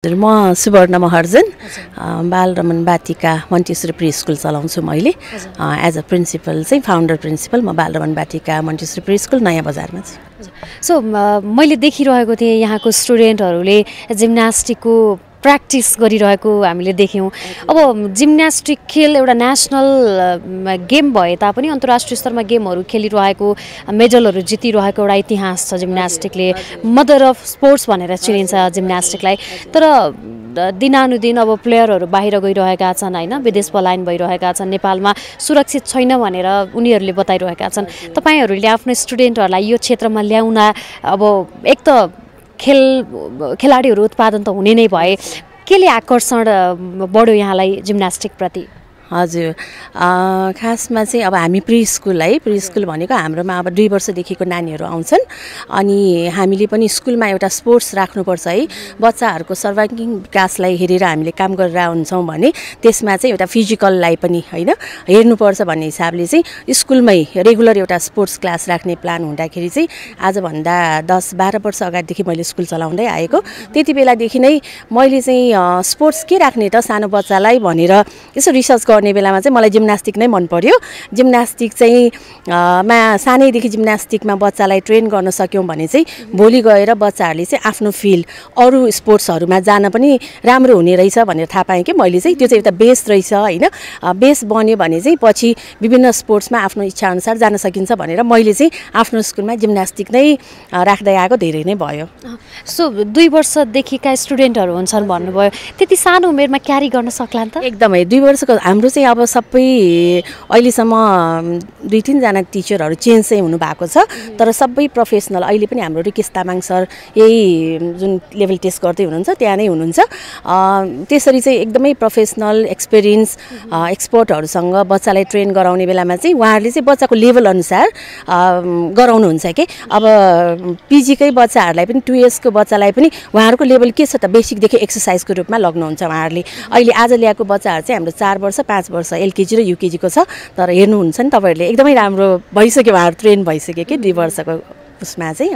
म सुवर्ण महर्जन बाल रमन बाटिका मन्टेसरी pre school चलाउँछु मैले एज अ प्रिन्सिपल चाहिँ फाउन्डर प्रिन्सिपल म बाल रमन बाटिका मन्टेसरी प्री स्कुल नयाँ बजारमा छु। सो मैले देखिरहेको थिएँ यहाँको स्टुडेन्टहरूले जिम्नास्टिकको प्र्याक्टिस गरिरहेको हामीले देख्यौँ। अब जिम्नास्टिक खेल एउटा नेसनल गेम भए तापनि अन्तर्राष्ट्रिय स्तरमा गेमहरू खेलिरहेको मेडलहरू जितिरहेको एउटा इतिहास छ जिम्नास्टिकले। मदर अफ स्पोर्ट्स भनेर चिनिन्छ जिम्नास्टिकलाई। तर दिनानुदिन अब प्लेयरहरू बाहिर गइरहेका छन् होइन, विदेश पलायन भइरहेका छन्, नेपालमा सुरक्षित छैन भनेर उनीहरूले बताइरहेका छन्। तपाईँहरूले आफ्नो स्टुडेन्टहरूलाई यो क्षेत्रमा ल्याउन अब एक त खेलाडीहरू उत्पादन त हुने नै भए, केले आकर्षण बढ्यो यहाँलाई जिम्नास्टिक प्रति? हजुर, खासमा चाहिँ अब हामी प्री स्कुल है, प्री स्कुल भनेको हाम्रोमा अब 2 वर्षदेखिको नानीहरू आउँछन् अनि हामीले पनि स्कुलमा एउटा स्पोर्ट्स राख्नुपर्छ है। बच्चाहरूको सर्वाङ्गीण विकासलाई हेरेर हामीले काम गरेर हुन्छौँ भने त्यसमा चाहिँ एउटा फिजिकललाई पनि होइन हेर्नुपर्छ भन्ने हिसाबले चाहिँ स्कुलमै रेगुलर एउटा स्पोर्ट्स क्लास राख्ने प्लान हुँदाखेरि चाहिँ आजभन्दा 10-12 वर्ष अगाडिदेखि मैले स्कुल चलाउँदै आएको। त्यति बेलादेखि नै मैले चाहिँ स्पोर्ट्स के राख्ने त सानो बच्चालाई भनेर यसो रिसर्च गर्ने बेलामा चाहिँ मलाई जिम्नास्टिक नै मन पर्यो। जिम्नास्टिक चाहिँ सानैदेखि जिम्नास्टिकमा बच्चालाई ट्रेन गर्न सक्यौँ भने चाहिँ भोलि गएर बच्चाहरूले चाहिँ आफ्नो फिल्ड अरू स्पोर्ट्सहरूमा जान पनि राम्रो हुने रहेछ भनेर थाहा पाएँ कि मैले चाहिँ त्यो चाहिँ एउटा बेस रहेछ होइन। बेस बन्यो भने चाहिँ पछि विभिन्न स्पोर्ट्समा आफ्नो इच्छाअनुसार जान सकिन्छ भनेर मैले चाहिँ आफ्नो स्कुलमा जिम्नास्टिक नै राख्दै आएको धेरै नै भयो। सो 2 वर्षदेखिका स्टुडेन्टहरू हुन्छन् भन्नुभयो, त्यति सानो उमेरमा क्यारी गर्न सक्ला त? एकदमै 2 वर्षको हाम्रो चाहिँ अब सबै अहिलेसम्म 2-3 जना टिचरहरू चेन्ज चाहिँ हुनुभएको छ, तर सबै प्रोफेसनल। अहिले पनि हाम्रो रिकेश तामाङ सर यही जुन लेभल टेस्ट गर्दै हुनुहुन्छ त्यहाँ नै हुनुहुन्छ। त्यसरी चाहिँ एकदमै प्रोफेसनल एक्सपिरियन्स एक्सपर्टहरूसँग बच्चालाई ट्रेन गराउने बेलामा चाहिँ उहाँहरूले चाहिँ बच्चाको लेभल अनुसार गराउनुहुन्छ कि अब पिजीकै बच्चाहरूलाई पनि 2 इयर्सको बच्चालाई पनि उहाँहरूको लेभल के छ त बेसिकदेखि एक्सर्साइजको रूपमा लग्नुहुन्छ उहाँहरूले। अहिले आज ल्याएको बच्चाहरू चाहिँ हाम्रो 4 वर्ष 5 वर्ष एलकेजी र युकेजीको छ, तर हेर्नुहुन्छ नि तपाईँहरूले एकदमै राम्रो भइसक्यो, उहाँहरू ट्रेन भइसक्यो कि 2 वर्षको उसमा चाहिँ।